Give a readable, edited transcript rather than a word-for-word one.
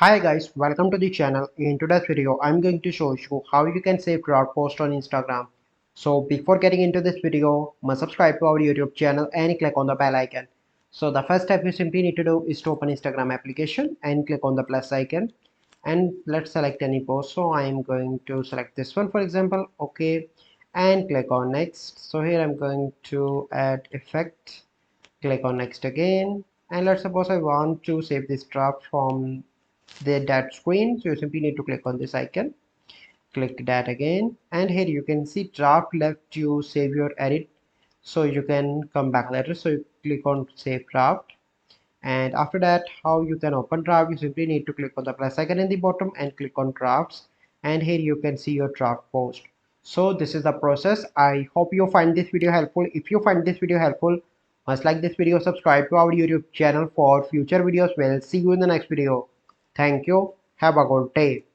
Hi guys, welcome to the channel. In today's video, I'm going to show you how you can save draft post on Instagram. So before getting into this video, must subscribe to our YouTube channel and click on the bell icon. So the first step you simply need to do is to open Instagram application and click on the plus icon. And let's select any post. So I'm going to select this one for example. Okay. And click on next. So here I'm going to add effect. Click on next again. And let's suppose I want to save this draft from that screen, so you simply need to click on this icon, click that again, and here you can see draft left you save your edit, so you can come back later. So you click on save draft, and after that how you can open draft, you simply need to click on the plus icon in the bottom and click on drafts, and here you can see your draft post. So this is the process. I hope you find this video helpful. If you find this video helpful, must like this video, subscribe to our YouTube channel for future videos. We'll see you in the next video. Thank you. Have a good day.